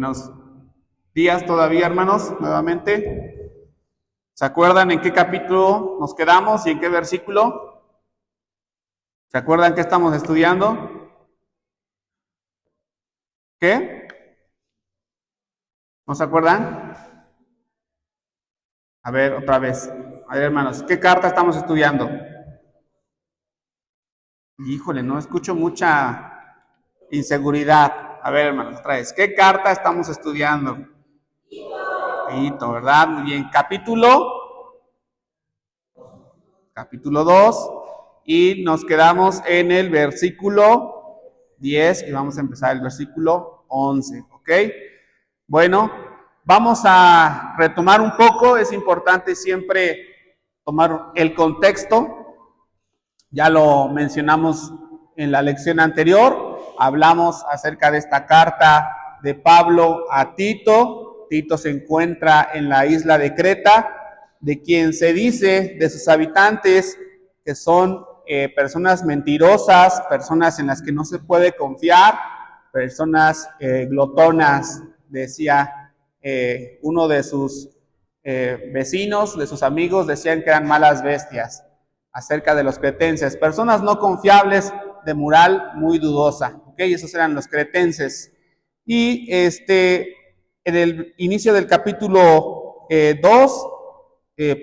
Buenos días todavía, hermanos, nuevamente. ¿Se acuerdan en qué capítulo nos quedamos y en qué versículo? ¿Se acuerdan qué estamos estudiando? ¿Qué? ¿No se acuerdan? A ver, otra vez. A ver, hermanos, ¿qué carta estamos estudiando? Híjole, no escucho mucha inseguridad. A ver, hermanos, otra vez. ¿Qué carta estamos estudiando? Tito, ¿verdad? Muy bien. Capítulo 2. Y nos quedamos en el versículo 10 y vamos a empezar el versículo 11, ¿ok? Bueno, vamos a retomar un poco. Es importante siempre tomar el contexto. Ya lo mencionamos en la lección anterior. Hablamos acerca de esta carta de Pablo a Tito. Tito se encuentra en la isla de Creta, de quien se dice de sus habitantes que son personas mentirosas, personas en las que no se puede confiar, personas glotonas, decía uno de sus vecinos, de sus amigos, decían que eran malas bestias acerca de los cretenses, personas no confiables, de moral muy dudosa, ¿ok? Esos eran los cretenses. Y en el inicio del capítulo 2,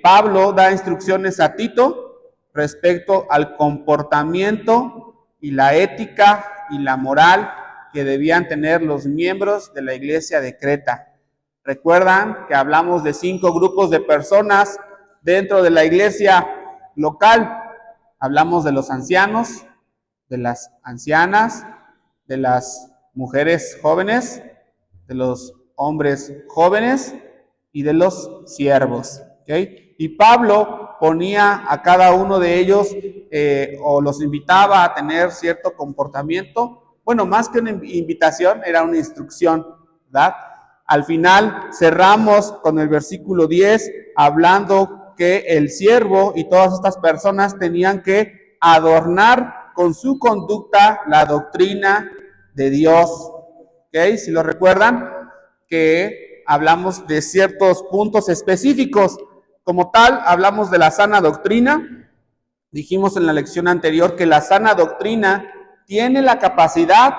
Pablo da instrucciones a Tito respecto al comportamiento y la ética y la moral que debían tener los miembros de la iglesia de Creta. Recuerdan que hablamos de 5 grupos de personas dentro de la iglesia local. Hablamos de los ancianos, de las ancianas, de las mujeres jóvenes, de los hombres jóvenes y de los siervos, ¿okay? Y Pablo ponía a cada uno de ellos o los invitaba a tener cierto comportamiento. Bueno, más que una invitación, era una instrucción, ¿verdad? Al final cerramos con el versículo 10 hablando que el siervo y todas estas personas tenían que adornar con su conducta la doctrina de Dios. ¿Ok? Si lo recuerdan, que hablamos de ciertos puntos específicos. Como tal, hablamos de la sana doctrina. Dijimos en la lección anterior que la sana doctrina tiene la capacidad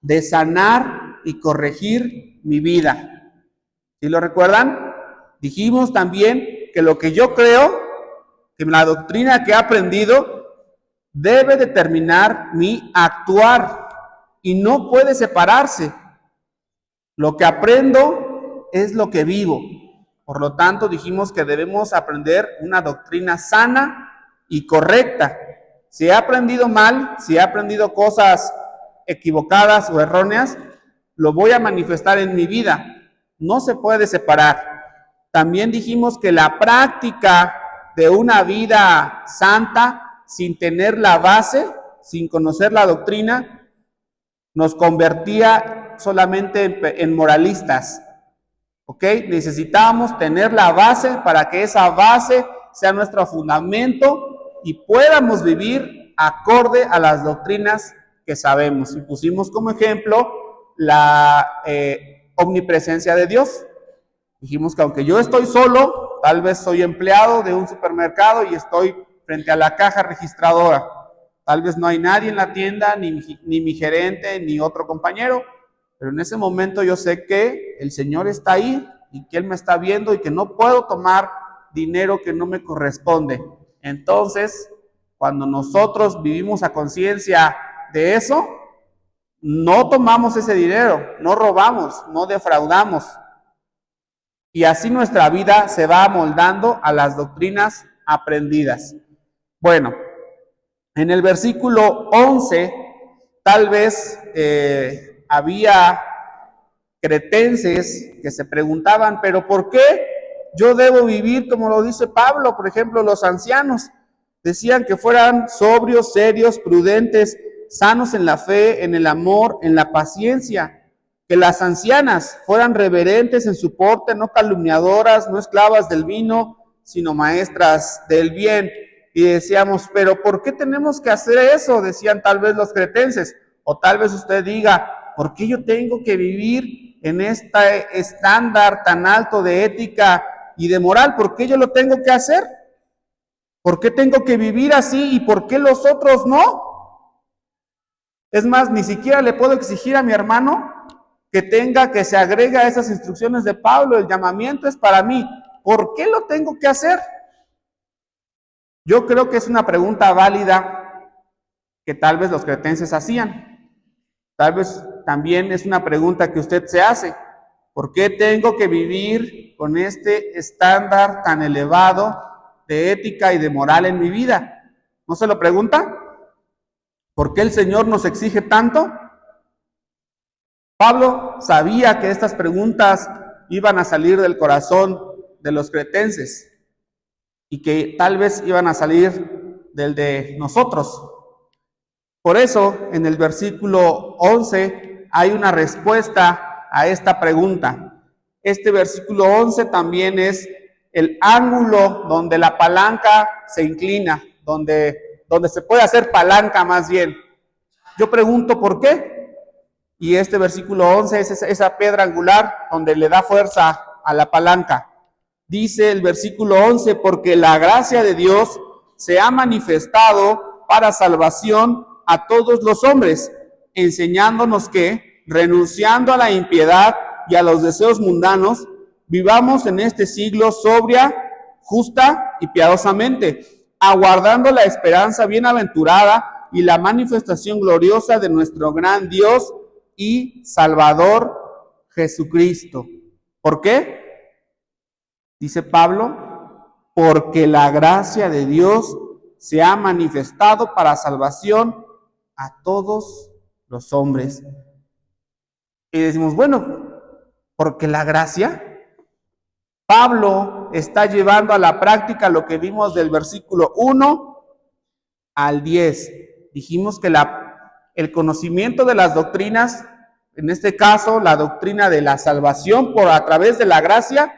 de sanar y corregir mi vida. ¿Sí lo recuerdan? Dijimos también que lo que yo creo, que la doctrina que he aprendido, debe determinar mi actuar y no puede separarse. Lo que aprendo es lo que vivo. Por lo tanto, dijimos que debemos aprender una doctrina sana y correcta. Si he aprendido mal, si he aprendido cosas equivocadas o erróneas, lo voy a manifestar en mi vida. No se puede separar. También dijimos que la práctica de una vida santa, sin tener la base, sin conocer la doctrina, nos convertía solamente en moralistas. ¿Ok? Necesitamos tener la base para que esa base sea nuestro fundamento y podamos vivir acorde a las doctrinas que sabemos. Y pusimos como ejemplo la omnipresencia de Dios. Dijimos que aunque yo estoy solo, tal vez soy empleado de un supermercado y estoy frente a la caja registradora. Tal vez no hay nadie en la tienda, ni mi gerente, ni otro compañero, pero en ese momento yo sé que el Señor está ahí y que Él me está viendo y que no puedo tomar dinero que no me corresponde. Entonces, cuando nosotros vivimos a conciencia de eso, no tomamos ese dinero, no robamos, no defraudamos. Y así nuestra vida se va amoldando a las doctrinas aprendidas. Bueno, en el versículo 11, tal vez había cretenses que se preguntaban, pero ¿por qué yo debo vivir como lo dice Pablo? Por ejemplo, los ancianos decían que fueran sobrios, serios, prudentes, sanos en la fe, en el amor, en la paciencia. Que las ancianas fueran reverentes en su porte, no calumniadoras, no esclavas del vino, sino maestras del bien. Y decíamos, pero ¿por qué tenemos que hacer eso? Decían tal vez los cretenses, o tal vez usted diga, ¿Por qué yo tengo que vivir en este estándar tan alto de ética y de moral? ¿Por qué yo lo tengo que hacer? ¿Por qué tengo que vivir así y por qué los otros no? Es más, ni siquiera le puedo exigir a mi hermano que se agregue a esas instrucciones de Pablo. El llamamiento es para mí. ¿Por qué lo tengo que hacer? Yo creo que es una pregunta válida que tal vez los cretenses hacían. Tal vez también es una pregunta que usted se hace. ¿Por qué tengo que vivir con este estándar tan elevado de ética y de moral en mi vida? ¿No se lo pregunta? ¿Por qué el Señor nos exige tanto? Pablo sabía que estas preguntas iban a salir del corazón de los cretenses y que tal vez iban a salir del de nosotros. Por eso, en el versículo 11 hay una respuesta a esta pregunta. Este versículo 11 también es el ángulo donde la palanca se inclina, donde se puede hacer palanca más bien. Yo pregunto, ¿por qué? Y este versículo 11 es esa piedra angular donde le da fuerza a la palanca. Dice el versículo 11, porque la gracia de Dios se ha manifestado para salvación a todos los hombres, enseñándonos que, renunciando a la impiedad y a los deseos mundanos, vivamos en este siglo sobria, justa y piadosamente, aguardando la esperanza bienaventurada y la manifestación gloriosa de nuestro gran Dios y Salvador Jesucristo. ¿Por qué? Dice Pablo, porque la gracia de Dios se ha manifestado para salvación a todos los hombres. Y decimos, bueno, porque la gracia, Pablo está llevando a la práctica lo que vimos del versículo 1 al 10. Dijimos que el conocimiento de las doctrinas, en este caso la doctrina de la salvación a través de la gracia,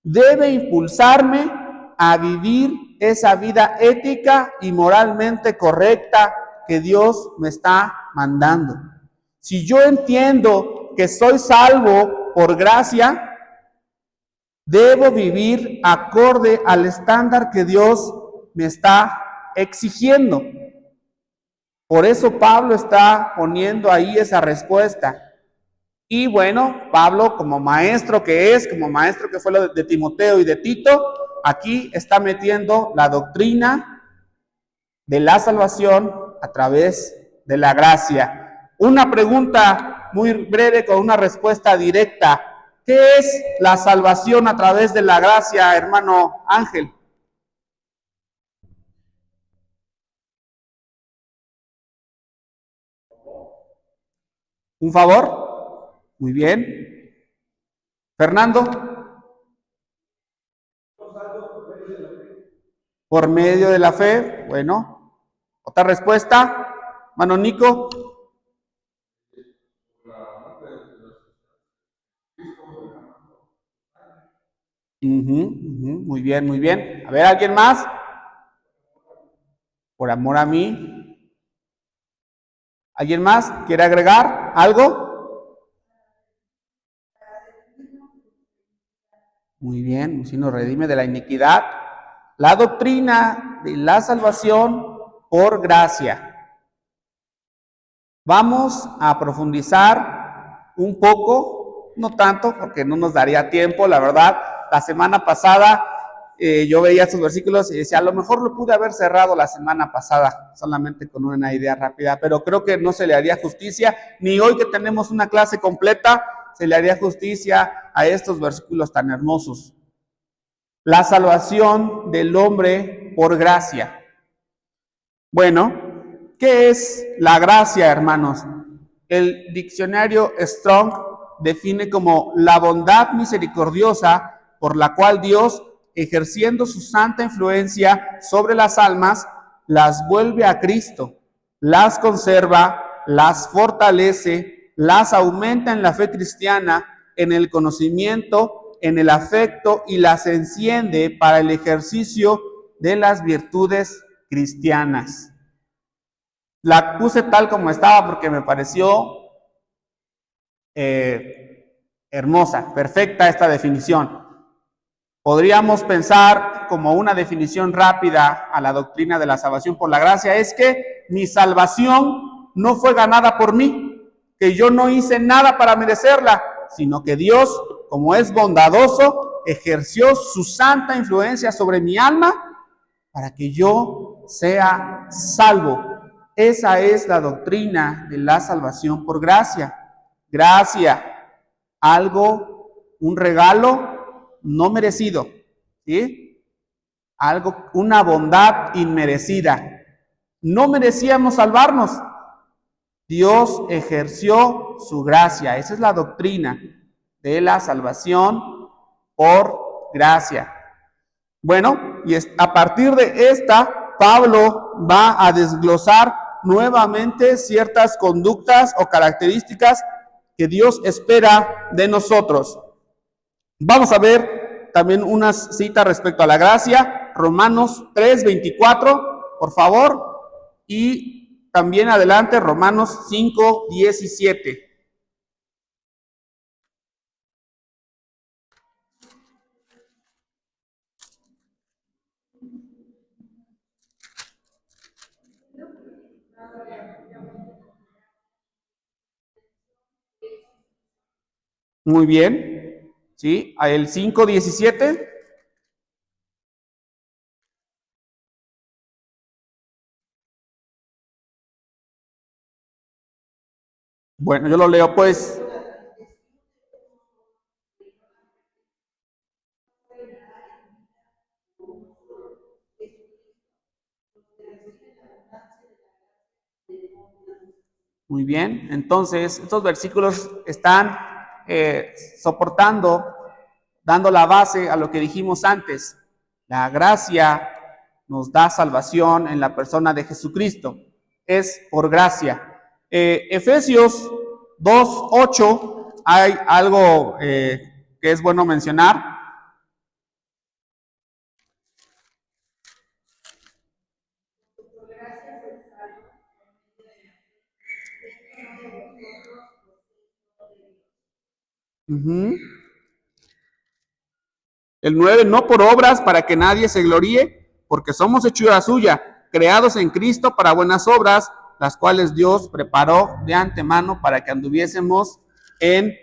debe impulsarme a vivir esa vida ética y moralmente correcta que Dios me está mandando. Si yo entiendo que soy salvo por gracia, debo vivir acorde al estándar que Dios me está exigiendo. Por eso Pablo está poniendo ahí esa respuesta. Y bueno, Pablo, como maestro que fue lo de Timoteo y de Tito, aquí está metiendo la doctrina de la salvación a través de la gracia. Una pregunta muy breve con una respuesta directa. ¿Qué es la salvación a través de la gracia, hermano Ángel? ¿Un favor? Muy bien. Fernando. Por medio de la fe. Bueno. ¿Otra respuesta? Hermano Nico. Muy bien, muy bien. A ver, ¿alguien más? Por amor a mí. ¿Alguien más quiere agregar algo? Muy bien, si nos redime de la iniquidad. La doctrina de la salvación por gracia. Vamos a profundizar un poco, no tanto, porque no nos daría tiempo, la verdad. La semana pasada yo veía estos versículos y decía, a lo mejor lo pude haber cerrado la semana pasada, solamente con una idea rápida, pero creo que no se le haría justicia, ni hoy que tenemos una clase completa, se le haría justicia a estos versículos tan hermosos. La salvación del hombre por gracia. Bueno, ¿qué es la gracia, hermanos? El diccionario Strong define como la bondad misericordiosa por la cual Dios, ejerciendo su santa influencia sobre las almas, las vuelve a Cristo, las conserva, las fortalece, las aumenta en la fe cristiana, en el conocimiento, en el afecto y las enciende para el ejercicio de las virtudes cristianas. La puse tal como estaba porque me pareció hermosa, perfecta esta definición. Podríamos pensar como una definición rápida a la doctrina de la salvación por la gracia, es que mi salvación no fue ganada por mí, que yo no hice nada para merecerla, sino que Dios, como es bondadoso, ejerció su santa influencia sobre mi alma para que yo sea salvo. Esa es la doctrina de la salvación por gracia. Gracia, algo, un regalo no merecido, ¿sí? Algo, una bondad inmerecida. No merecíamos salvarnos. Dios ejerció su gracia. Esa es la doctrina de la salvación por gracia. Bueno, y a partir de esta, Pablo va a desglosar nuevamente ciertas conductas o características que Dios espera de nosotros. Vamos a ver también unas citas respecto a la gracia, Romanos 3:24, por favor, y también adelante Romanos 5:17. Muy bien, ¿sí? El 5:17. Bueno, yo lo leo pues. Muy bien, entonces estos versículos están soportando, dando la base a lo que dijimos antes. La gracia nos da salvación en la persona de Jesucristo. Es por gracia. Efesios 2:8, hay algo que es bueno mencionar. El 9, no por obras para que nadie se gloríe, porque somos hechura suya, creados en Cristo para buenas obras, las cuales Dios preparó de antemano para que anduviésemos en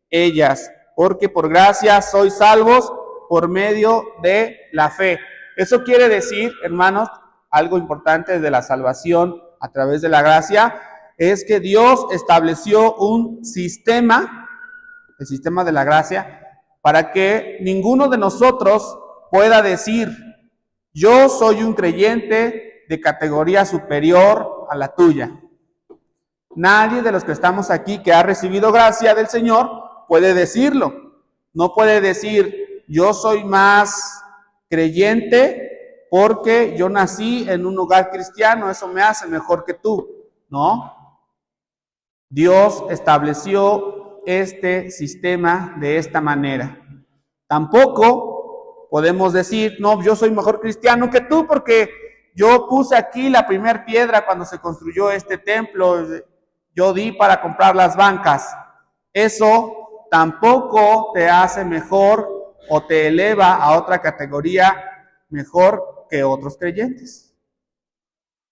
ellas. Porque por gracia sois salvos por medio de la fe. Eso quiere decir, hermanos, algo importante de la salvación a través de la gracia, es que Dios estableció un sistema, el sistema de la gracia, para que ninguno de nosotros pueda decir, yo soy un creyente de categoría superior a la tuya. Nadie de los que estamos aquí que ha recibido gracia del Señor puede decirlo. No puede decir, yo soy más creyente porque yo nací en un hogar cristiano, eso me hace mejor que tú. No. Dios estableció este sistema de esta manera. Tampoco podemos decir, no, yo soy mejor cristiano que tú porque yo puse aquí la primera piedra cuando se construyó este templo, yo di para comprar las bancas. Eso tampoco te hace mejor o te eleva a otra categoría mejor que otros creyentes.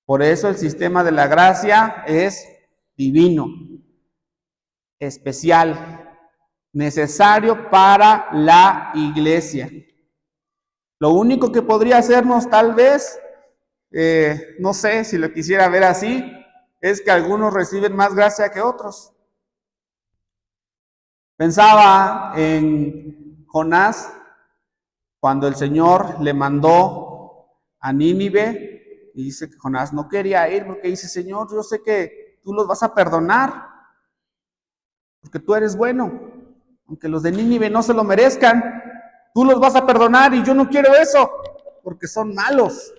Por eso el sistema de la gracia es divino, especial, necesario para la iglesia. Lo único que podría hacernos tal vez, no sé si lo quisiera ver así, es que algunos reciben más gracia que otros. Pensaba en Jonás cuando el Señor le mandó a Nínive y dice que Jonás no quería ir porque dice, Señor, yo sé que tú los vas a perdonar porque tú eres bueno, aunque los de Nínive no se lo merezcan, tú los vas a perdonar y yo no quiero eso porque son malos.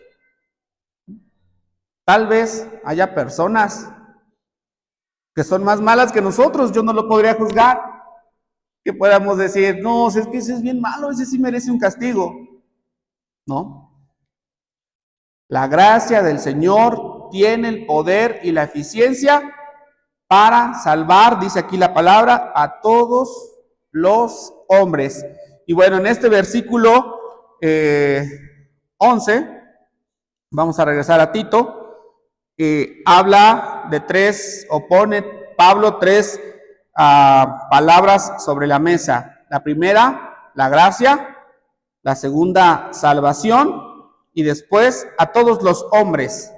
Tal vez haya personas que son más malas que nosotros, yo no lo podría juzgar, que podamos decir, no, es que ese es bien malo, ese sí merece un castigo. No. La gracia del Señor tiene el poder y la eficiencia para salvar, dice aquí la palabra, a todos los hombres. Y bueno, en este versículo 11, vamos a regresar a Tito, habla de tres, o pone Pablo tres palabras sobre la mesa. La primera, la gracia; la segunda, salvación; y después, a todos los hombres.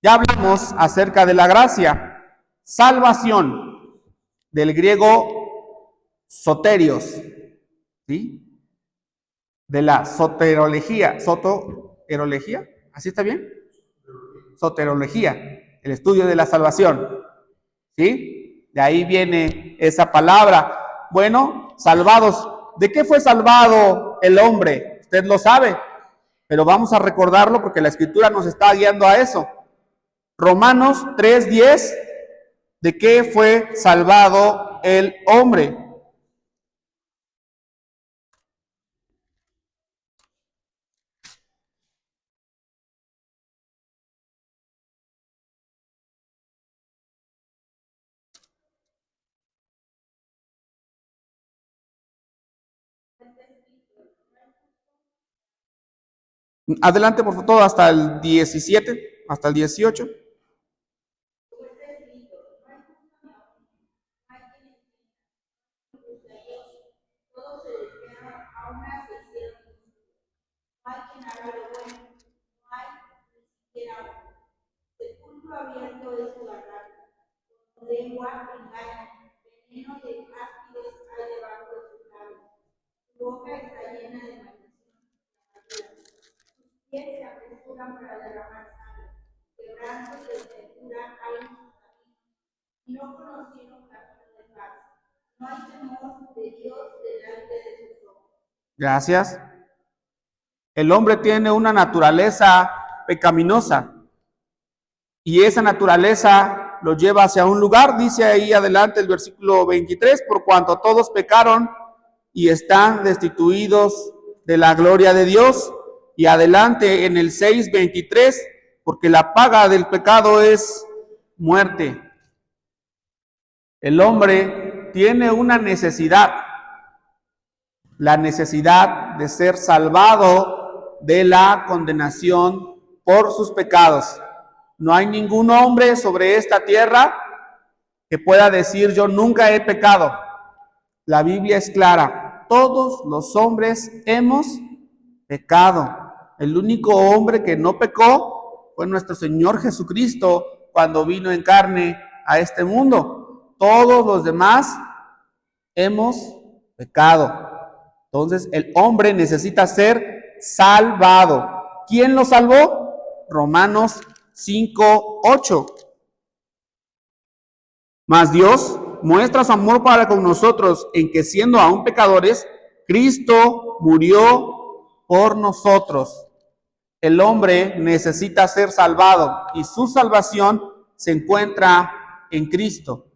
Ya hablamos acerca de la gracia. Salvación, del griego soterios, ¿sí? De la soterología. ¿Soterología? ¿Así está bien? Soterología, el estudio de la salvación, ¿sí? De ahí viene esa palabra. Bueno, salvados. ¿De qué fue salvado el hombre? Usted lo sabe, pero vamos a recordarlo porque la Escritura nos está guiando a eso. Romanos 3:10, ¿de qué fue salvado el hombre? Adelante, por favor, hasta el 17, hasta el 18. Gracias. El hombre tiene una naturaleza pecaminosa y esa naturaleza lo lleva hacia un lugar, dice ahí adelante el versículo 23, por cuanto todos pecaron y están destituidos de la gloria de Dios. Y adelante en el 6:23, porque la paga del pecado es muerte. El hombre tiene una necesidad, la necesidad de ser salvado de la condenación por sus pecados. No hay ningún hombre sobre esta tierra que pueda decir: yo nunca he pecado. La Biblia es clara: todos los hombres hemos pecado. El único hombre que no pecó fue nuestro Señor Jesucristo cuando vino en carne a este mundo. Todos los demás hemos pecado. Entonces el hombre necesita ser salvado. ¿Quién lo salvó? Romanos 5:8. Mas Dios muestra su amor para con nosotros en que, siendo aún pecadores, Cristo murió por nosotros. El hombre necesita ser salvado y su salvación se encuentra en Cristo.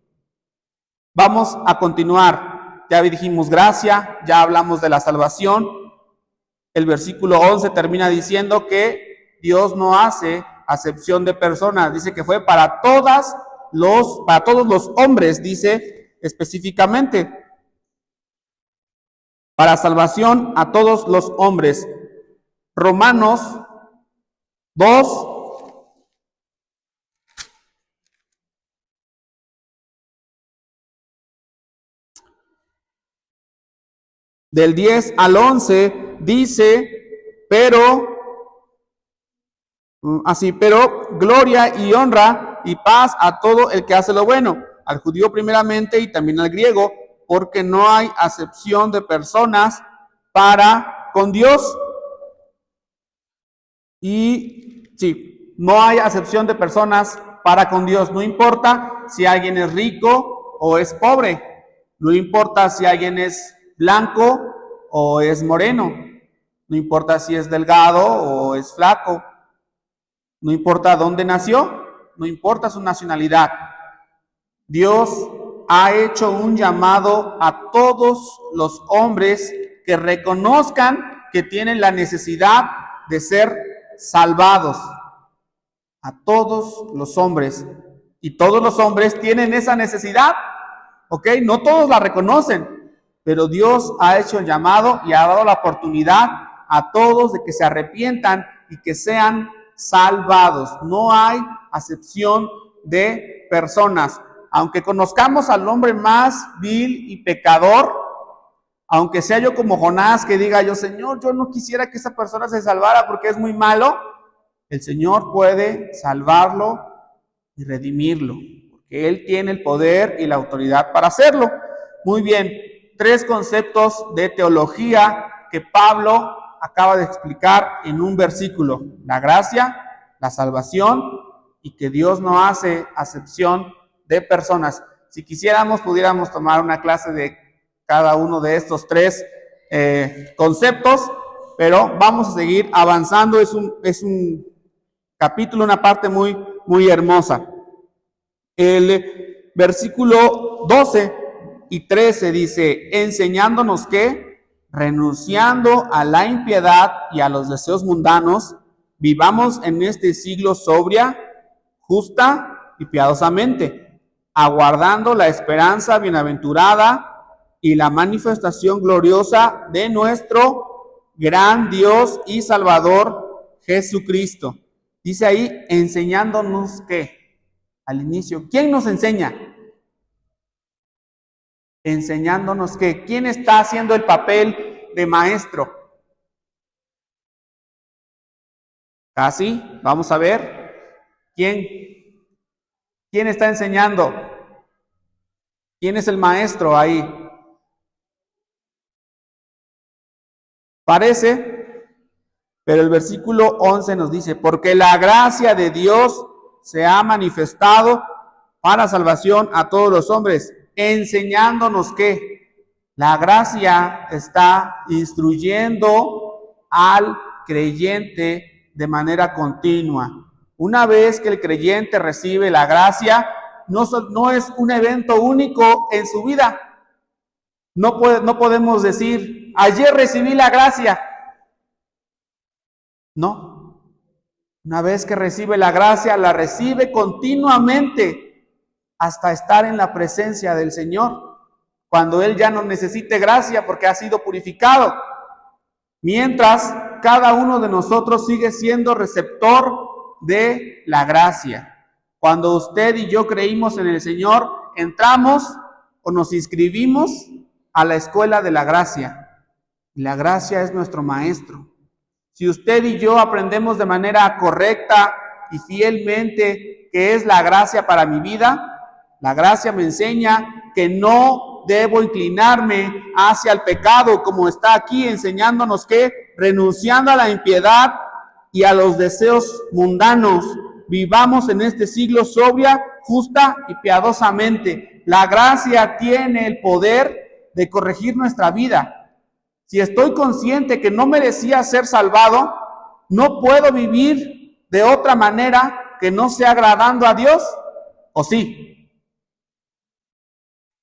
Vamos a continuar. Ya dijimos gracia, ya hablamos de la salvación. El versículo 11 termina diciendo que Dios no hace acepción de personas. Dice que fue para todos los hombres, dice específicamente. Para salvación a todos los hombres. Romanos 2. Del 10 al 11 dice, pero gloria y honra y paz a todo el que hace lo bueno, al judío primeramente y también al griego, porque no hay acepción de personas para con Dios. Y sí, no hay acepción de personas para con Dios. No importa si alguien es rico o es pobre. No importa si alguien es blanco o es moreno. No importa si es delgado o es flaco. No importa dónde nació. No importa su nacionalidad. Dios ha hecho un llamado a todos los hombres que reconozcan que tienen la necesidad de ser salvados. A todos los hombres. Y todos los hombres tienen esa necesidad, ¿ok? No todos la reconocen, pero Dios ha hecho el llamado y ha dado la oportunidad a todos de que se arrepientan y que sean salvados. No hay acepción de personas. Aunque conozcamos al hombre más vil y pecador, aunque sea yo como Jonás que diga yo, Señor, yo no quisiera que esa persona se salvara porque es muy malo, el Señor puede salvarlo y redimirlo, porque Él tiene el poder y la autoridad para hacerlo. Muy bien, 3 conceptos de teología que Pablo acaba de explicar en un versículo: la gracia, la salvación y que Dios no hace acepción de personas. Si quisiéramos, pudiéramos tomar una clase de cada uno de estos 3 conceptos, pero vamos a seguir avanzando. Es un capítulo, una parte muy hermosa. El versículo 12 y 13 dice: enseñándonos que, renunciando a la impiedad y a los deseos mundanos, vivamos en este siglo sobria, justa y piadosamente, aguardando la esperanza bienaventurada y la manifestación gloriosa de nuestro gran Dios y Salvador Jesucristo. Dice ahí, enseñándonos que, al inicio, ¿quién nos enseña? Enseñándonos que, ¿quién está haciendo el papel de maestro? Casi, vamos a ver, ¿quién está enseñando? ¿Quién es el maestro ahí? Parece, pero el versículo 11 nos dice, porque la gracia de Dios se ha manifestado para salvación a todos los hombres, enseñándonos que la gracia está instruyendo al creyente de manera continua. Una vez que el creyente recibe la gracia, no es un evento único en su vida. No podemos decir, ayer recibí la gracia. No. Una vez que recibe la gracia, la recibe continuamente hasta estar en la presencia del Señor, cuando Él ya no necesite gracia porque ha sido purificado. Mientras, cada uno de nosotros sigue siendo receptor de la gracia. Cuando usted y yo creímos en el Señor, entramos o nos inscribimos a la escuela de la gracia. La gracia es nuestro maestro. Si usted y yo aprendemos de manera correcta y fielmente qué es la gracia para mi vida, la gracia me enseña que no debo inclinarme hacia el pecado, como está aquí enseñándonos que, renunciando a la impiedad y a los deseos mundanos, vivamos en este siglo sobria, justa y piadosamente. La gracia tiene el poder de corregir nuestra vida. Si estoy consciente que no merecía ser salvado, no puedo vivir de otra manera que no sea agradando a Dios, ¿o sí?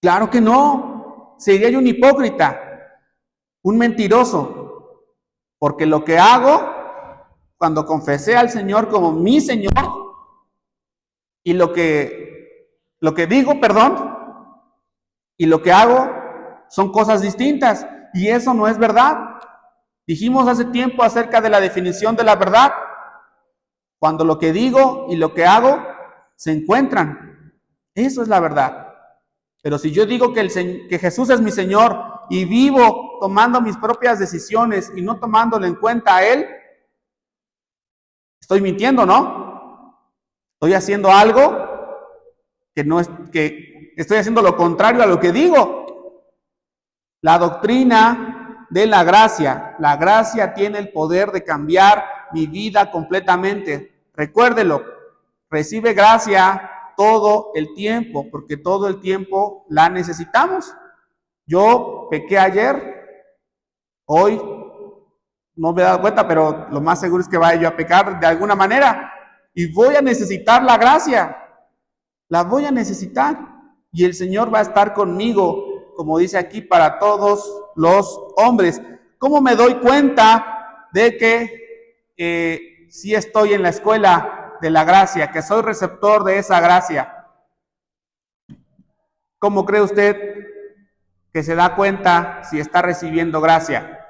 Claro que no. Sería yo un hipócrita, un mentiroso, porque lo que hago cuando confesé al Señor como mi Señor y lo que digo, y lo que hago son cosas distintas. Y eso no es verdad. Dijimos hace tiempo acerca de la definición de la verdad. Cuando lo que digo y lo que hago se encuentran. Eso es la verdad. Pero si yo digo que Jesús es mi Señor y vivo tomando mis propias decisiones y no tomándole en cuenta a Él, estoy mintiendo, ¿no? Estoy haciendo algo que estoy haciendo lo contrario a lo que digo. La doctrina de la gracia tiene el poder de cambiar mi vida completamente. Recuérdelo, recibe gracia todo el tiempo, porque todo el tiempo la necesitamos. Yo pequé ayer, hoy no me he dado cuenta, pero lo más seguro es que vaya yo a pecar de alguna manera y voy a necesitar la gracia. La voy a necesitar y el Señor va a estar conmigo, como dice aquí, para todos los hombres. ¿Cómo me doy cuenta de que sí estoy en la escuela de la gracia, que soy receptor de esa gracia? ¿Cómo cree usted que se da cuenta si está recibiendo gracia?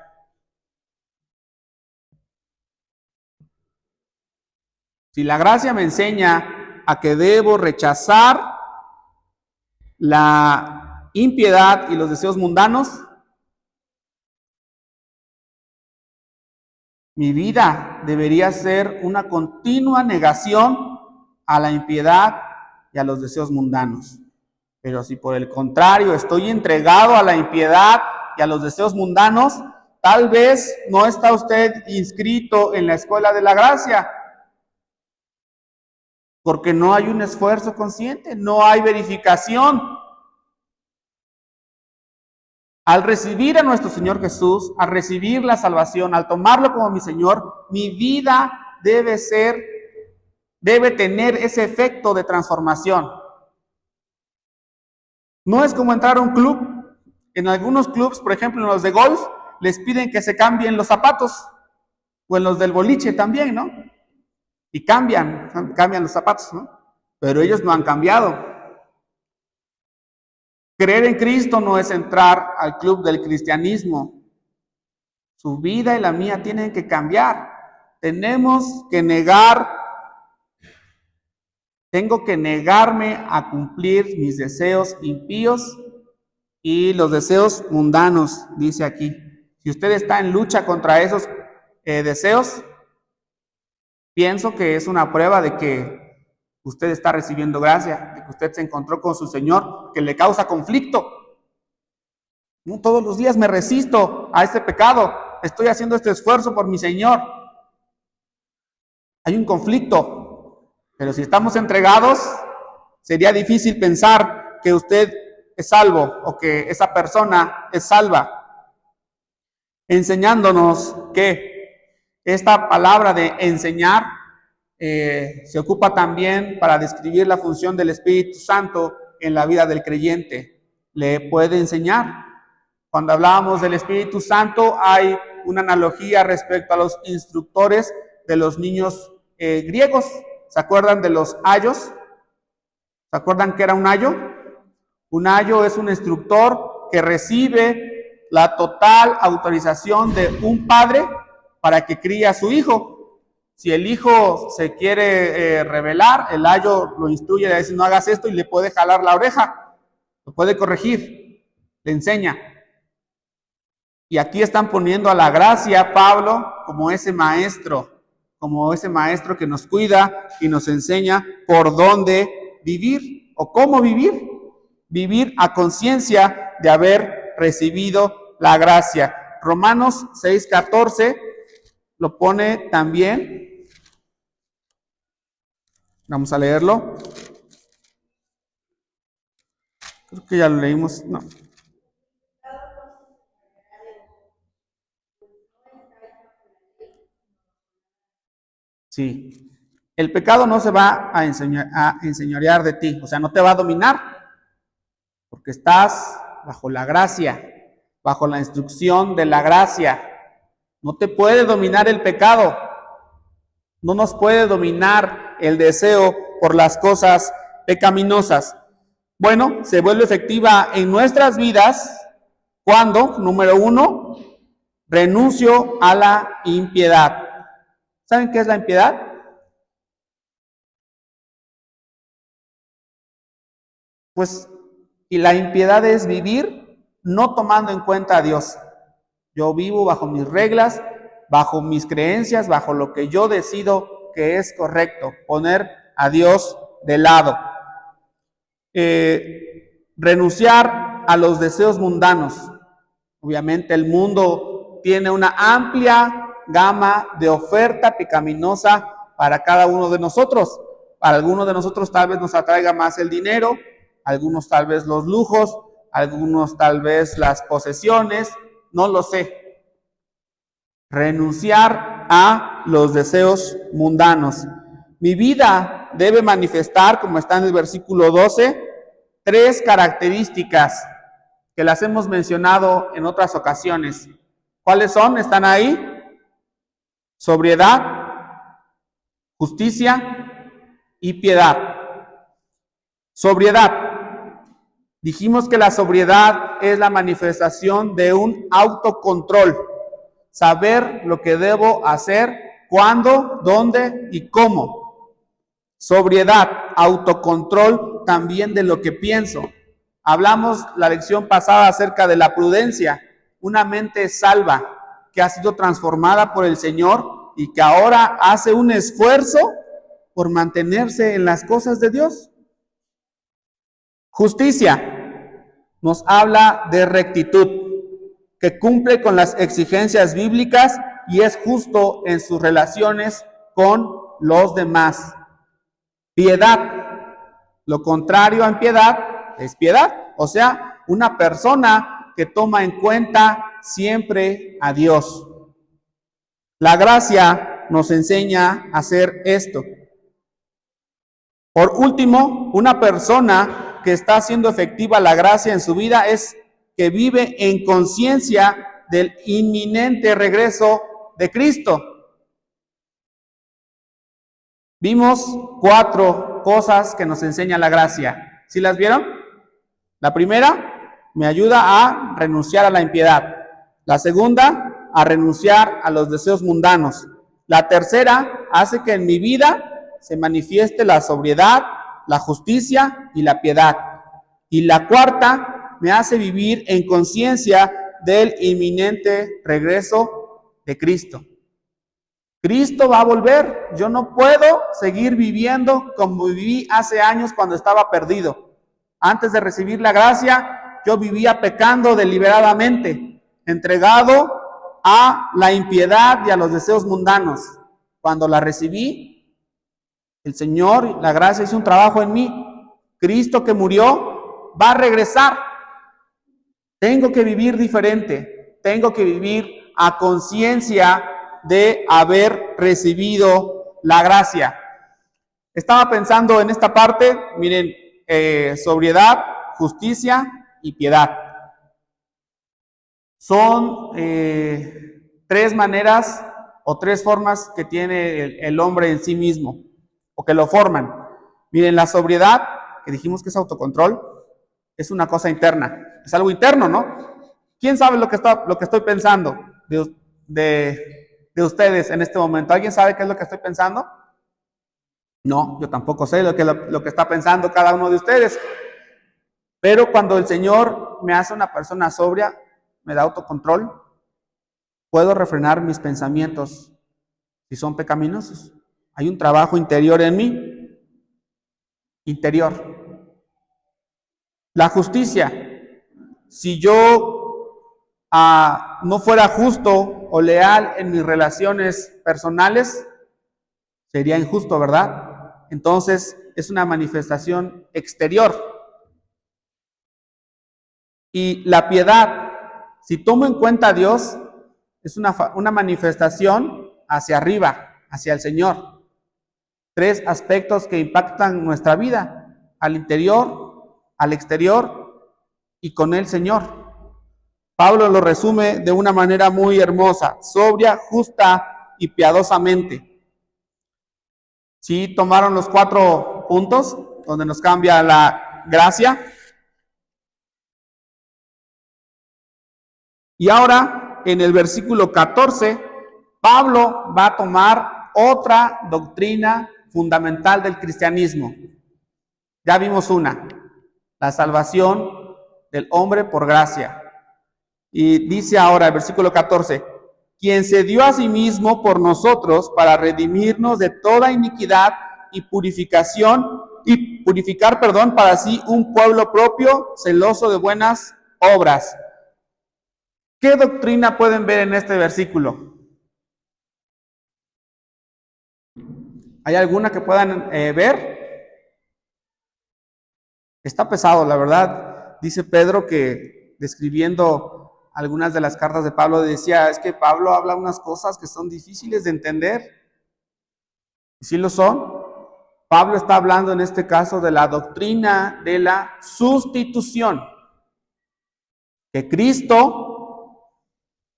Si la gracia me enseña a que debo rechazar la impiedad y los deseos mundanos, mi vida debería ser una continua negación a la impiedad y a los deseos mundanos. Pero si por el contrario estoy entregado a la impiedad y a los deseos mundanos, tal vez no está usted inscrito en la escuela de la gracia, porque no hay un esfuerzo consciente, no hay verificación. Al recibir a nuestro Señor Jesús, al recibir la salvación, al tomarlo como mi Señor, mi vida debe tener ese efecto de transformación. No es como entrar a un club. En algunos clubs, por ejemplo, en los de golf, les piden que se cambien los zapatos, o en los del boliche también, ¿no? Y cambian los zapatos, ¿no? Pero ellos no han cambiado. Creer en Cristo no es entrar al club del cristianismo. Su vida y la mía tienen que cambiar. Tengo que negarme a cumplir mis deseos impíos y los deseos mundanos, dice aquí. Si usted está en lucha contra esos deseos, pienso que es una prueba de que usted está recibiendo gracia, de que usted se encontró con su Señor, que le causa conflicto. No, todos los días me resisto a este pecado, estoy haciendo este esfuerzo por mi Señor. Hay un conflicto, pero si estamos entregados, sería difícil pensar que usted es salvo o que esa persona es salva, enseñándonos que esta palabra de enseñar se ocupa también para describir la función del Espíritu Santo en la vida del creyente. Le puede enseñar. Cuando hablábamos del Espíritu Santo, hay una analogía respecto a los instructores de los niños griegos. ¿Se acuerdan de los ayos? ¿Se acuerdan qué era un ayo? Un ayo es un instructor que recibe la total autorización de un padre para que críe a su hijo. Si el hijo se quiere rebelar, el ayo lo instruye, le dice no hagas esto y le puede jalar la oreja, lo puede corregir, le enseña. Y aquí están poniendo a la gracia Pablo como ese maestro que nos cuida y nos enseña por dónde vivir o cómo vivir a conciencia de haber recibido la gracia. Romanos 6:14 lo pone también. Vamos a leerlo. Creo que ya lo leímos. No. Sí. El pecado no se va a enseñorear de ti, o sea, no te va a dominar, porque estás bajo la gracia, bajo la instrucción de la gracia. No te puede dominar el pecado, no nos puede dominar el deseo por las cosas pecaminosas. Bueno, se vuelve efectiva en nuestras vidas cuando, número 1, renuncio a la impiedad. ¿Saben qué es la impiedad? Pues, y la impiedad es vivir no tomando en cuenta a Dios. Yo vivo bajo mis reglas, bajo mis creencias, bajo lo que yo decido que es correcto, poner a Dios de lado. Renunciar a los deseos mundanos. Obviamente el mundo tiene una amplia gama de oferta pecaminosa para cada uno de nosotros. Para algunos de nosotros tal vez nos atraiga más el dinero, algunos tal vez los lujos, algunos tal vez las posesiones, no lo sé. Renunciar a los deseos mundanos. Mi vida debe manifestar, como está en el versículo 12, 3 características que las hemos mencionado en otras ocasiones. ¿Cuáles son? ¿Están ahí? Sobriedad, justicia y piedad. Sobriedad. Dijimos que la sobriedad es la manifestación de un autocontrol, saber lo que debo hacer, cuándo, dónde y cómo. Sobriedad, autocontrol también de lo que pienso. Hablamos la lección pasada acerca de la prudencia, una mente salva que ha sido transformada por el Señor y que ahora hace un esfuerzo por mantenerse en las cosas de Dios. Justicia nos habla de rectitud, que cumple con las exigencias bíblicas y es justo en sus relaciones con los demás. Piedad, lo contrario a impiedad es piedad, o sea, una persona que toma en cuenta siempre a Dios. La gracia nos enseña a hacer esto. Por último, una persona que está haciendo efectiva la gracia en su vida es que vive en conciencia del inminente regreso de Cristo. Vimos 4 cosas que nos enseña la gracia. ¿Sí las vieron? La primera, me ayuda a renunciar a la impiedad. La segunda, a renunciar a los deseos mundanos. La tercera, hace que en mi vida se manifieste la sobriedad, la justicia y la piedad. Y la cuarta, me hace vivir en conciencia del inminente regreso de Cristo. Cristo va a volver. Yo no puedo seguir viviendo como viví hace años cuando estaba perdido. Antes de recibir la gracia, yo vivía pecando deliberadamente, entregado a la impiedad y a los deseos mundanos. Cuando la recibí, el Señor, la gracia hizo un trabajo en mí. Cristo que murió va a regresar. Tengo que vivir diferente. Tengo que vivir a conciencia de haber recibido la gracia. Estaba pensando en esta parte, miren, sobriedad, justicia y piedad. Son 3 maneras o 3 formas que tiene el hombre en sí mismo, o que lo forman. Miren, la sobriedad, que dijimos que es autocontrol, es una cosa interna, es algo interno, ¿no? ¿Quién sabe lo que estoy pensando de ustedes en este momento? ¿Alguien sabe qué es lo que estoy pensando? No, yo tampoco sé lo que está pensando cada uno de ustedes. Pero cuando el Señor me hace una persona sobria, me da autocontrol, puedo refrenar mis pensamientos si son pecaminosos. Hay un trabajo interior en mí. Interior. La justicia. Si yo no fuera justo o leal en mis relaciones personales, sería injusto, ¿verdad? Entonces, es una manifestación exterior. Y la piedad, si tomo en cuenta a Dios, es una manifestación hacia arriba, hacia el Señor. 3 aspectos que impactan nuestra vida, al interior, al exterior y con el Señor. Pablo lo resume de una manera muy hermosa: sobria, justa y piadosamente. ¿Sí tomaron los 4 puntos donde nos cambia la gracia? Y ahora, en el versículo 14, Pablo va a tomar otra doctrina fundamental del cristianismo. Ya vimos una, la salvación del hombre por gracia. Y dice ahora el versículo 14, quien se dio a sí mismo por nosotros para redimirnos de toda iniquidad y purificar para sí un pueblo propio, celoso de buenas obras. ¿Qué doctrina pueden ver en este versículo? ¿Hay alguna que puedan ver? Está pesado, la verdad. Dice Pedro que, describiendo algunas de las cartas de Pablo, decía, es que Pablo habla unas cosas que son difíciles de entender. Y sí lo son. Pablo está hablando en este caso de la doctrina de la sustitución. Que Cristo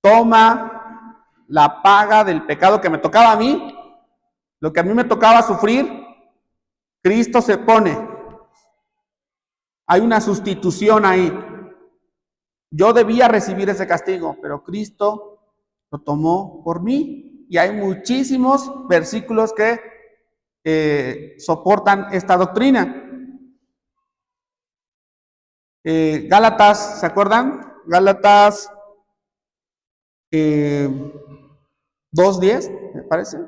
toma la paga del pecado que me tocaba a mí, lo que a mí me tocaba sufrir, Cristo se pone. Hay una sustitución ahí. Yo debía recibir ese castigo, pero Cristo lo tomó por mí. Y hay muchísimos versículos que soportan esta doctrina. Gálatas, ¿se acuerdan? Gálatas 2:10, me parece.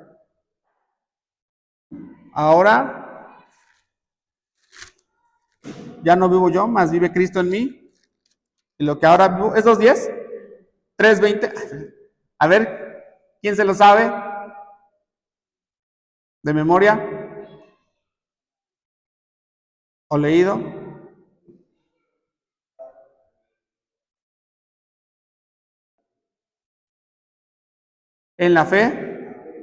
Ahora ya no vivo yo, más vive Cristo en mí. Y lo que ahora vivo, ¿es 2:10? 3:20. A ver, ¿quién se lo sabe? ¿De memoria? ¿O leído? En la fe,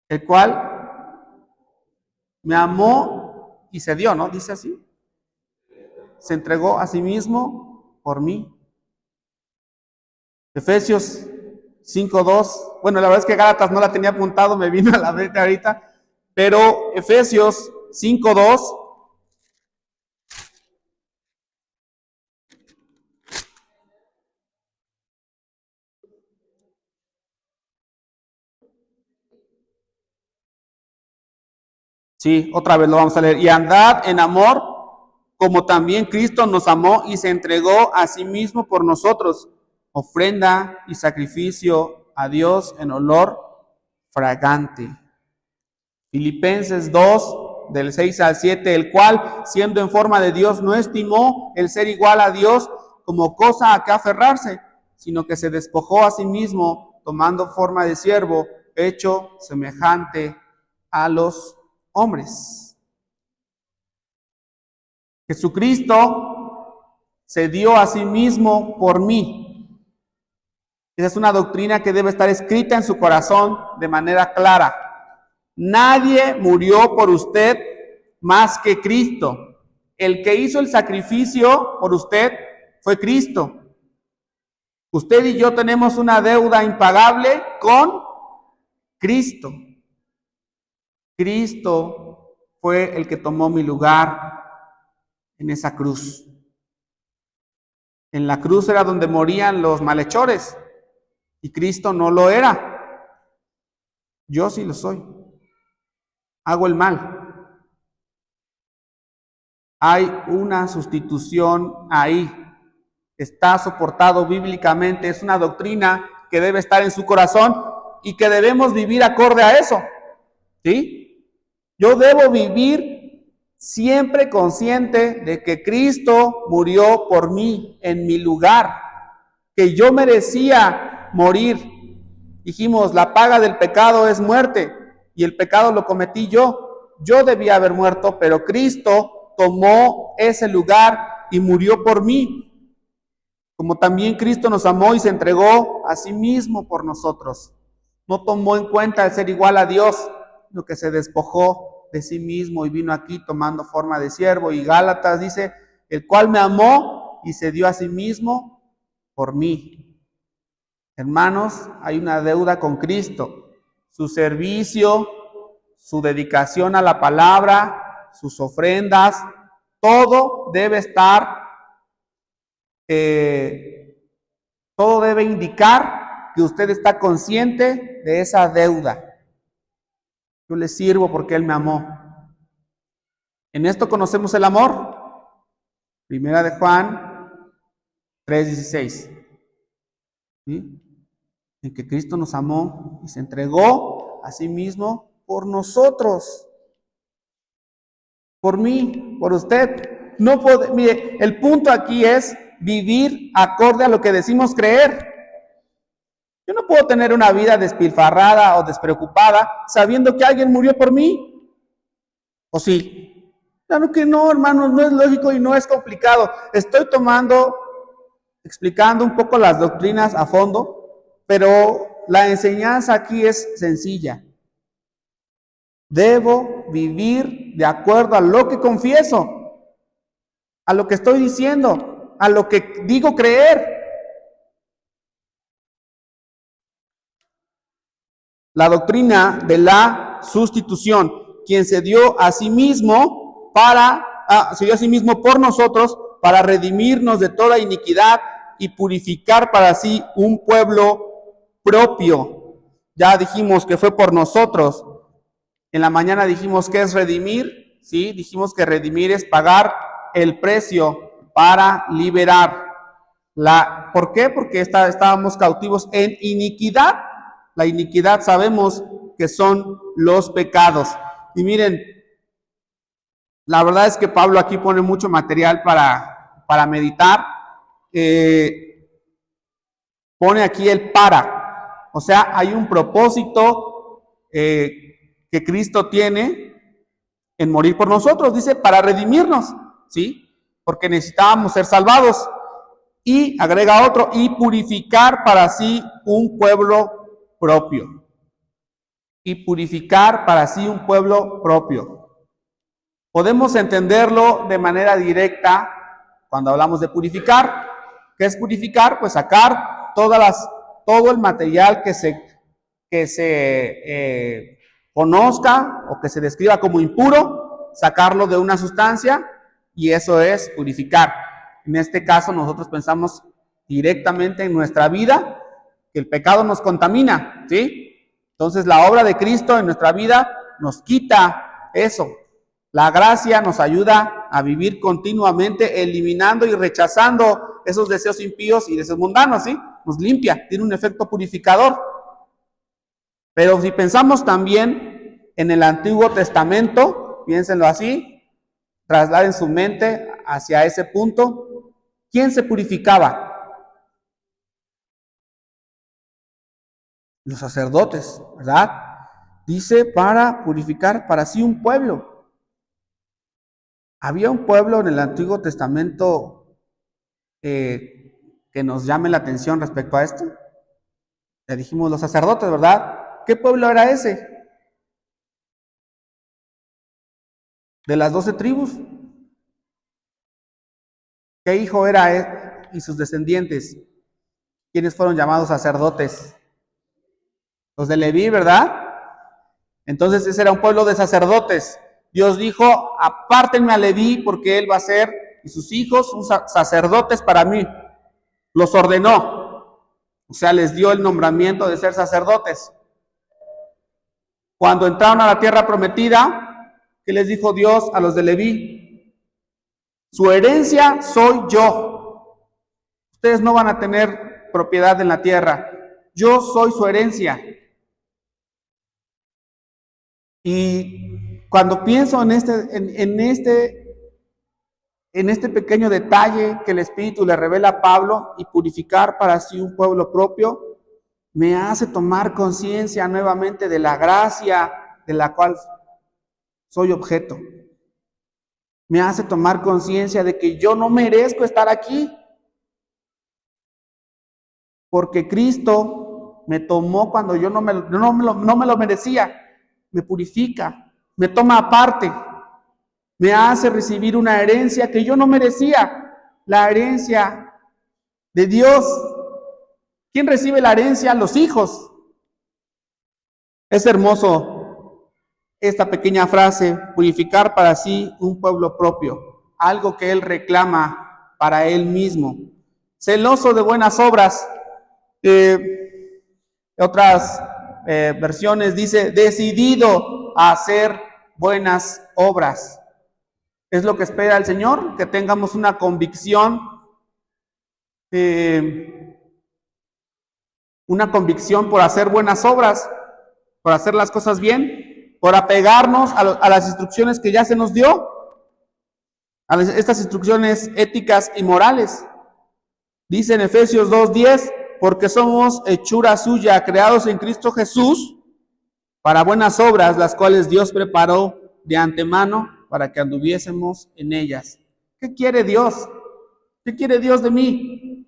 el cual me amó y se dio, ¿no? Dice así. Se entregó a sí mismo por mí. Efesios 5:2. Bueno, la verdad es que Gálatas no la tenía apuntado, me vino a la mente ahorita. Pero Efesios 5:2. Sí, otra vez lo vamos a leer. Y andad en amor, como también Cristo nos amó y se entregó a sí mismo por nosotros, ofrenda y sacrificio a Dios en olor fragante. Filipenses 2, del 6 al 7, el cual, siendo en forma de Dios, no estimó el ser igual a Dios como cosa a que aferrarse, sino que se despojó a sí mismo, tomando forma de siervo, hecho semejante a los hombres. Jesucristo se dio a sí mismo por mí. Esa es una doctrina que debe estar escrita en su corazón de manera clara. Nadie murió por usted más que Cristo. El que hizo el sacrificio por usted fue Cristo. Usted y yo tenemos una deuda impagable con Cristo. Cristo fue el que tomó mi lugar en esa cruz. En la cruz era donde morían los malhechores y Cristo no lo era. Yo sí lo soy. Hago el mal. Hay una sustitución ahí. Está soportado bíblicamente. Es una doctrina que debe estar en su corazón y que debemos vivir acorde a eso. ¿Sí? Yo debo vivir siempre consciente de que Cristo murió por mí en mi lugar, que yo merecía morir. Dijimos, la paga del pecado es muerte y el pecado lo cometí yo. Yo debía haber muerto, pero Cristo tomó ese lugar y murió por mí. Como también Cristo nos amó y se entregó a sí mismo por nosotros. No tomó en cuenta el ser igual a Dios, sino que se despojó de sí mismo y vino aquí tomando forma de siervo. Y Gálatas dice, el cual me amó y se dio a sí mismo por mí. Hermanos, hay una deuda con Cristo. Su servicio, su dedicación a la palabra, sus ofrendas, todo debe estar, todo debe indicar que usted está consciente de esa deuda. Yo le sirvo porque Él me amó. En esto conocemos el amor. Primera de Juan 3:16. ¿Sí? En que Cristo nos amó y se entregó a sí mismo por nosotros. Por mí, por usted. No puede, mire, el punto aquí es vivir acorde a lo que decimos creer. Yo no puedo tener una vida despilfarrada o despreocupada sabiendo que alguien murió por mí. ¿O sí? Claro que no, hermanos, no es lógico y no es complicado. Estoy explicando un poco las doctrinas a fondo, pero la enseñanza aquí es sencilla. Debo vivir de acuerdo a lo que confieso, a lo que estoy diciendo, a lo que digo creer. La doctrina de la sustitución. quien se dio a sí mismo por nosotros para redimirnos de toda iniquidad y purificar para sí un pueblo propio. Ya dijimos que fue por nosotros. En la mañana dijimos que es redimir, ¿sí? Dijimos que redimir es pagar el precio para liberar. ¿Por qué? Porque estábamos cautivos en iniquidad. La iniquidad sabemos que son los pecados. Y miren, la verdad es que Pablo aquí pone mucho material para meditar. Pone aquí el para. O sea, hay un propósito que Cristo tiene en morir por nosotros. Dice, para redimirnos, ¿sí? Porque necesitábamos ser salvados. Y agrega otro, y purificar para sí un pueblo propio. Y purificar para sí un pueblo propio. Podemos entenderlo de manera directa cuando hablamos de purificar. ¿Qué es purificar? Pues sacar todo el material que se conozca o que se describa como impuro, sacarlo de una sustancia, y eso es purificar. En este caso nosotros pensamos directamente en nuestra vida, que el pecado nos contamina, ¿sí? Entonces la obra de Cristo en nuestra vida nos quita eso. La gracia nos ayuda a vivir continuamente eliminando y rechazando esos deseos impíos y deseos mundanos, ¿sí? Nos limpia, tiene un efecto purificador. Pero si pensamos también en el Antiguo Testamento, piénsenlo así, trasladen su mente hacia ese punto. ¿Quién se purificaba? Los sacerdotes, ¿verdad? Dice para purificar para sí un pueblo. Había un pueblo en el Antiguo Testamento que nos llame la atención respecto a esto. Ya dijimos los sacerdotes, ¿verdad? ¿Qué pueblo era ese? De las 12 tribus. ¿Qué hijo era él y sus descendientes? ¿Quiénes fueron llamados sacerdotes? Los de Leví, ¿verdad? Entonces ese era un pueblo de sacerdotes. Dios dijo, apártenme a Leví porque él va a ser, y sus hijos, sacerdotes para mí. Los ordenó. O sea, les dio el nombramiento de ser sacerdotes. Cuando entraron a la tierra prometida, ¿qué les dijo Dios a los de Leví? Su herencia soy yo. Ustedes no van a tener propiedad en la tierra. Yo soy su herencia. Y cuando pienso en este pequeño detalle que el Espíritu le revela a Pablo, y purificar para sí un pueblo propio, me hace tomar conciencia nuevamente de la gracia de la cual soy objeto. Me hace tomar conciencia de que yo no merezco estar aquí, porque Cristo me tomó cuando yo no me lo merecía. Me purifica, me toma aparte, me hace recibir una herencia que yo no merecía, la herencia de Dios. ¿Quién recibe la herencia? Los hijos. Es hermoso esta pequeña frase, purificar para sí un pueblo propio, algo que Él reclama para Él mismo. Celoso de buenas obras. Otras versiones dice, decidido a hacer buenas obras. Es lo que espera el Señor, que tengamos una convicción por hacer buenas obras, por hacer las cosas bien, por apegarnos a las instrucciones que ya se nos dio, a estas instrucciones éticas y morales. Dice en Efesios 2:10, porque somos hechura suya, creados en Cristo Jesús, para buenas obras, las cuales Dios preparó de antemano para que anduviésemos en ellas. ¿Qué quiere Dios? ¿Qué quiere Dios de mí?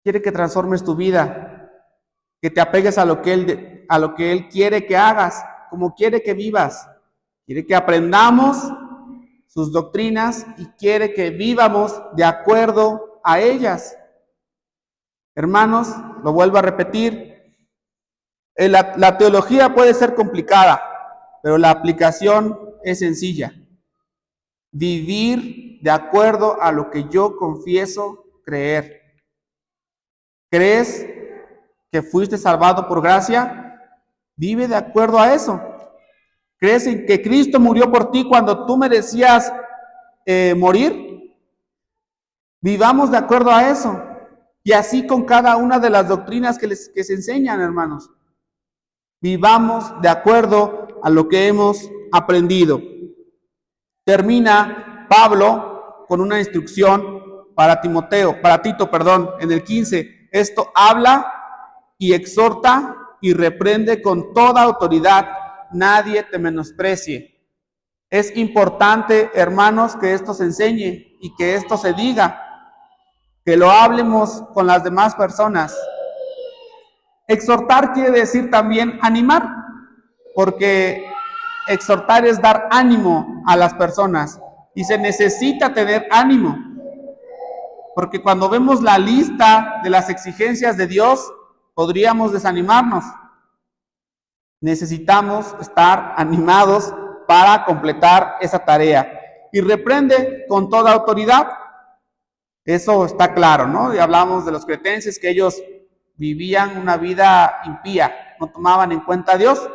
Quiere que transformes tu vida, que te apegues a lo que Él quiere que hagas, como quiere que vivas. Quiere que aprendamos sus doctrinas y quiere que vivamos de acuerdo a ellas. Hermanos, lo vuelvo a repetir, la teología puede ser complicada, pero la aplicación es sencilla. Vivir de acuerdo a lo que yo confieso creer. ¿Crees que fuiste salvado por gracia? Vive de acuerdo a eso. ¿Crees en que Cristo murió por ti cuando tú merecías morir? Vivamos de acuerdo a eso. Y así con cada una de las doctrinas que se enseñan, hermanos. Vivamos de acuerdo a lo que hemos aprendido. Termina Pablo con una instrucción para Tito, en el 15. Esto habla y exhorta y reprende con toda autoridad. Nadie te menosprecie. Es importante, hermanos, que esto se enseñe y que esto se diga, que lo hablemos con las demás personas. Exhortar quiere decir también animar, porque exhortar es dar ánimo a las personas y se necesita tener ánimo, porque cuando vemos la lista de las exigencias de Dios, podríamos desanimarnos. Necesitamos estar animados para completar esa tarea. Y reprende con toda autoridad. Eso está claro, ¿no? Y hablamos de los cretenses, que ellos vivían una vida impía, no tomaban en cuenta a Dios.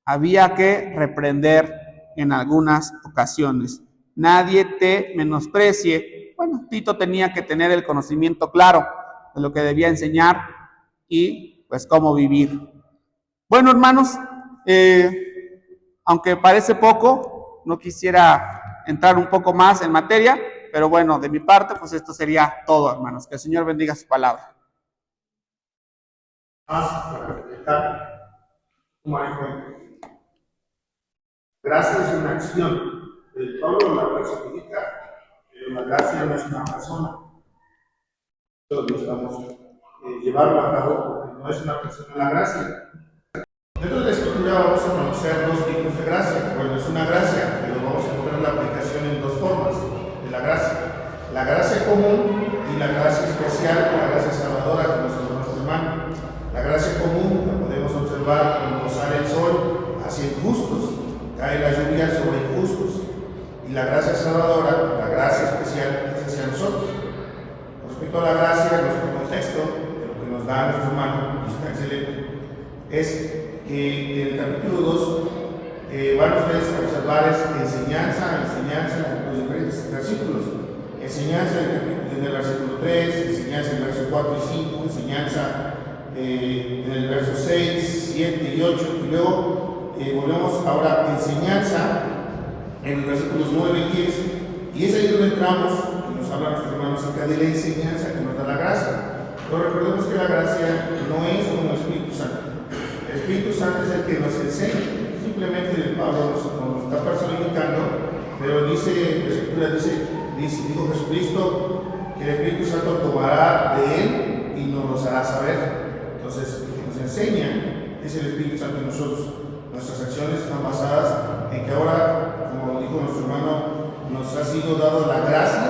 Había que reprender en algunas ocasiones. Nadie te menosprecie. Bueno, Tito tenía que tener el conocimiento claro de lo que debía enseñar y pues cómo vivir. Bueno, hermanos, aunque parece poco, no quisiera entrar un poco más en materia, pero bueno, de mi parte, pues esto sería todo, hermanos. Que el Señor bendiga su palabra. Gracia es una acción. Pablo la personifica, pero la gracia no es una persona. Todos necesitamos llevarlo a cabo porque no es una persona la gracia. Dentro de la Escritura vamos a conocer dos tipos de gracia. Bueno, es una gracia, pero vamos a encontrar la aplicación en dos formas de la gracia. La gracia común y la gracia especial, la gracia salvadora que nos da nuestro hermano. La gracia común la podemos observar cuando sale el sol hacia injustos, cae la lluvia sobre injustos. Y la gracia salvadora, la gracia especial, es hacia nosotros. Con respecto a la gracia, nuestro contexto de lo que nos da nuestro hermano, y está excelente, es que en el capítulo 2 van ustedes a observar enseñanza en los diferentes versículos. Enseñanza en el versículo 3, enseñanza en el verso 4 y 5, enseñanza en el verso 6, 7 y 8, y luego volvemos ahora a enseñanza en los versículos 9 y 10, y es ahí donde entramos, y nos habla nuestro hermano acerca de la enseñanza que nos da la gracia. Pero recordemos que la gracia no es como el Espíritu Santo. El Espíritu Santo es el que nos enseña. Simplemente Pablo nos está personificando, pero dice, la Escritura dijo Jesucristo, que el Espíritu Santo tomará de él y nos los hará saber. Entonces, lo que nos enseña es el Espíritu Santo en nosotros. Nuestras acciones están basadas en que ahora, como dijo nuestro hermano, nos ha sido dado la gracia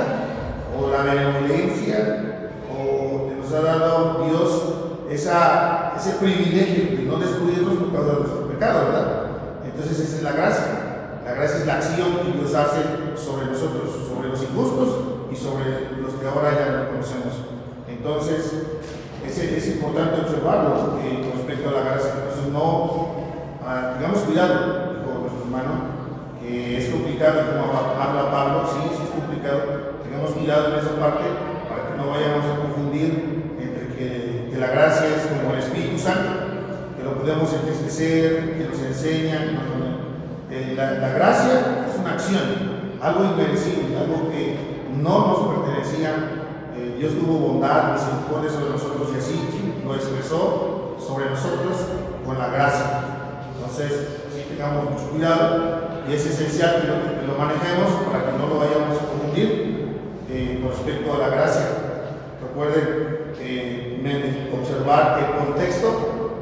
o la benevolencia, o nos ha dado Dios ese privilegio de no destruirnos por causa de nuestro pecado, ¿verdad? Entonces esa es la gracia. La gracia es la acción que Dios hace sobre nosotros, sobre los injustos y sobre los que ahora ya no conocemos. Entonces, es importante observarlo con respecto a la gracia. Entonces tengamos cuidado, dijo nuestro hermano, que es complicado, como habla Pablo, sí, es complicado. Tengamos cuidado en esa parte para que no vayamos a confundir entre que la gracia es como el Espíritu Santo, que lo podemos entristecer, que nos enseña. La gracia es una acción, algo inmerecible, algo que no nos pertenecía. Dios tuvo bondad, misericordia sobre nosotros y así lo expresó sobre nosotros con la gracia. Entonces, sí, tengamos mucho cuidado y es esencial que lo manejemos para que no lo vayamos a confundir con respecto a la gracia. Recuerden observar el contexto.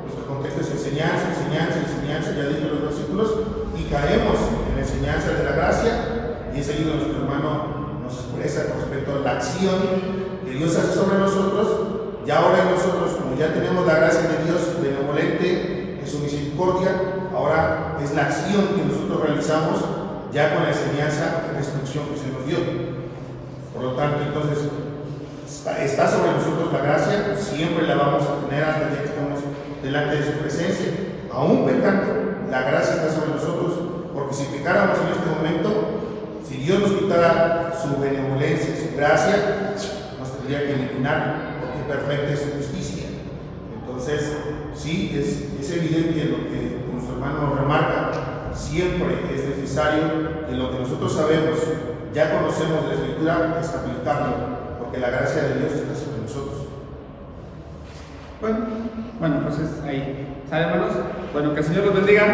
Nuestro contexto es enseñanza, ya dije los versículos, y caemos en la enseñanza de la gracia, y es ahí donde nuestro hermano nos expresa con respecto a la acción que Dios hace sobre nosotros. Y ahora nosotros, como ya tenemos la gracia de Dios benevolente en su misericordia, ahora es la acción que nosotros realizamos ya con la enseñanza y la instrucción que se nos dio. Por lo tanto, entonces, está sobre nosotros la gracia, siempre la vamos a tener hasta el día que estamos delante de su presencia. Aún pecando, la gracia está sobre nosotros, porque si pecáramos en este momento, si Dios nos quitara su benevolencia, su gracia, nos tendría que eliminar, porque perfecta es su justicia. Entonces, sí, es evidente lo que nuestro hermano nos remarca, siempre es necesario que lo que nosotros sabemos, ya conocemos de la Escritura, es aplicarlo, porque la gracia de Dios está sobre nosotros. Bueno, pues es ahí. ¿Sale, hermanos? Bueno, que el Señor los bendiga.